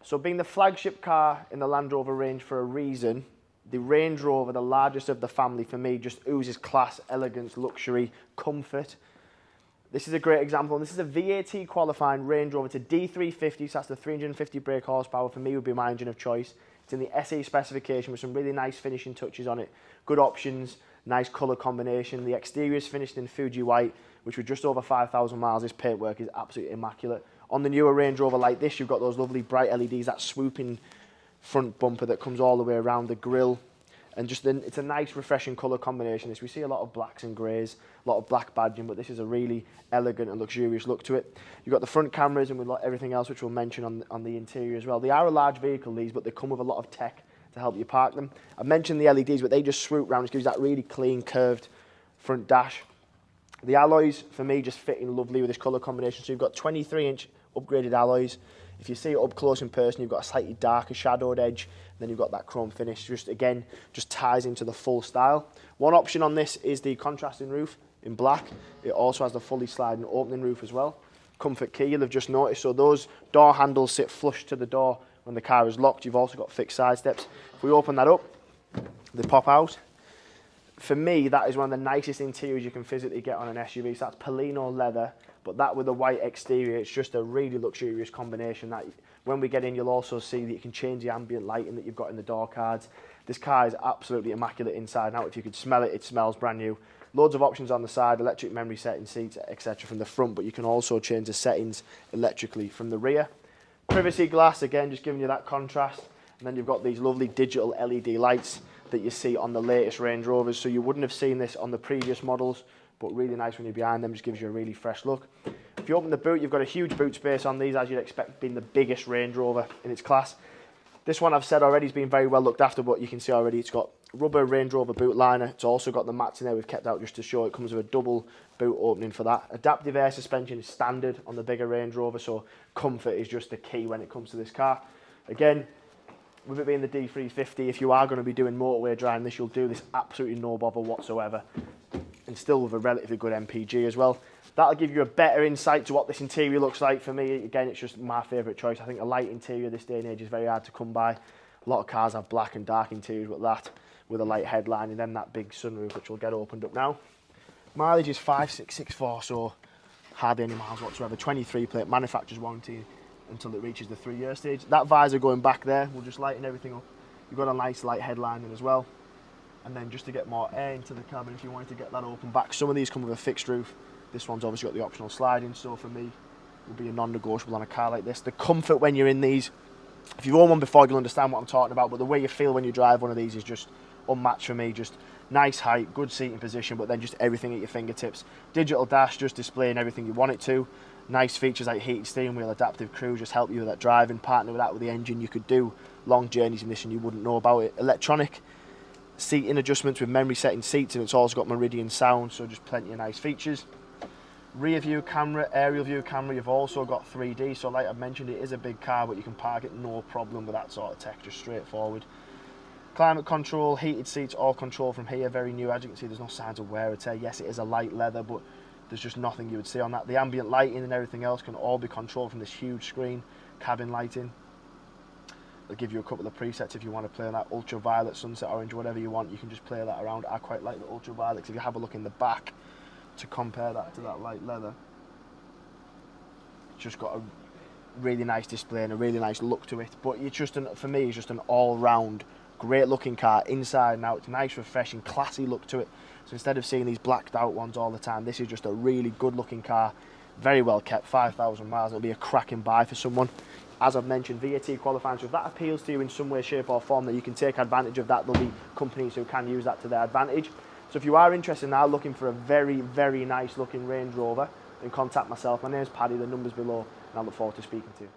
So being the flagship car in the Land Rover range for a reason, the Range Rover, the largest of the family for me, just oozes class, elegance, luxury, comfort. This is a great example, and this is a VAT qualifying Range Rover. It's a D350, so that's the 350 brake horsepower. For me, would be my engine of choice. It's in the SE specification with some really nice finishing touches on it. Good options, nice colour combination. The exterior is finished in Fuji White, which with just over 5,000 miles, this paintwork is absolutely immaculate. On the newer Range Rover like this, you've got those lovely bright LEDs, that swooping front bumper that comes all the way around the grille. And just then, it's a nice, refreshing colour combination. We see a lot of blacks and greys, a lot of black badging, but this is a really elegant and luxurious look to it. You've got the front cameras and with everything else, which we'll mention on the interior as well. They are a large vehicle, these, but they come with a lot of tech to help you park them. I mentioned the LEDs, but they just swoop round, which gives that really clean, curved front dash. The alloys, for me, just fit in lovely with this colour combination. So you've got 23-inch upgraded alloys. If you see it up close in person, you've got a slightly darker shadowed edge, and then you've got that chrome finish. Just again, just ties into the full style. One option on this is the contrasting roof in black. It also has the fully sliding opening roof as well. Comfort key, you'll have just noticed. So those door handles sit flush to the door when the car is locked. You've also got fixed side steps. If we open that up, they pop out. For me, that is one of the nicest interiors you can physically get on an SUV. So that's Perlino leather, but that with a white exterior, it's just a really luxurious combination that when we get in, you'll also see that you can change the ambient lighting that you've got in the door cards. This car is absolutely immaculate inside and out. If you could smell it, it smells brand new. Loads of options on the side, electric memory setting seats, etc. from the front, but you can also change the settings electrically from the rear. Privacy glass, again, just giving you that contrast. And then you've got these lovely digital LED lights that you see on the latest Range Rovers. So you wouldn't have seen this on the previous models, but really nice when you're behind them, just gives you a really fresh look. If you open the boot, you've got a huge boot space on these, as you'd expect, being the biggest Range Rover in its class. This one I've said already has been very well looked after, but you can see already it's got rubber Range Rover boot liner. It's also got the mats in there we've kept out just to show it comes with a double boot opening for that. Adaptive air suspension is standard on the bigger Range Rover, so comfort is just the key when it comes to this car. Again, with it being the D350, if you are going to be doing motorway driving this, you'll do this absolutely no bother whatsoever, and still with a relatively good MPG as well. That'll give you a better insight to what this interior looks like. For me, again, it's just my favourite choice. I think a light interior this day and age is very hard to come by. A lot of cars have black and dark interiors, but that with a light headline and then that big sunroof, which will get opened up now. Mileage is 5664, so hardly any miles whatsoever. 23 plate, manufacturer's warranty until it reaches the 3-year stage. That visor going back there will just lighten everything up. You've got a nice light headline in as well. And then just to get more air into the cabin, if you wanted to get that open back, some of these come with a fixed roof. This one's obviously got the optional sliding, so for me, will be a non-negotiable on a car like this. The comfort when you're in these, if you've owned one before, you'll understand what I'm talking about, but the way you feel when you drive one of these is just unmatched for me. Just nice height, good seating position, but then just everything at your fingertips. Digital dash, just displaying everything you want it to. Nice features like heated steering wheel, adaptive cruise, just help you with that driving. Partner with that with the engine, you could do long journeys in this and you wouldn't know about it. Electronic seating adjustments with memory setting seats, and it's also got Meridian sound, so just plenty of nice features. Rear view camera, aerial view camera, you've also got 3D, so like I mentioned, it is a big car, but you can park it no problem with that sort of tech, just straightforward. Climate control, heated seats, all control from here, very new. As you can see, there's no signs of wear or tear. Yes, it is a light leather, but there's just nothing you would see on that. The ambient lighting and everything else can all be controlled from this huge screen. Cabin lighting. They'll give you a couple of presets if you want to play on that ultraviolet, sunset orange, whatever you want. You can just play that around. I quite like the ultraviolet. If you have a look in the back to compare that to that light leather, it's just got a really nice display and a really nice look to it. But it's just, for me, it's just an all-round great looking car inside and out. It's nice, refreshing, classy look to it. So instead of seeing these blacked out ones all the time, this is just a really good looking car, very well kept, 5,000 miles. It'll be a cracking buy for someone. As I've mentioned, VAT qualifying, so if that appeals to you in some way, shape or form, that you can take advantage of that, there'll be companies who can use that to their advantage. So if you are interested now, looking for a very, very nice looking Range Rover, then contact myself. My name's Paddy, the number's below, and I look forward to speaking to you.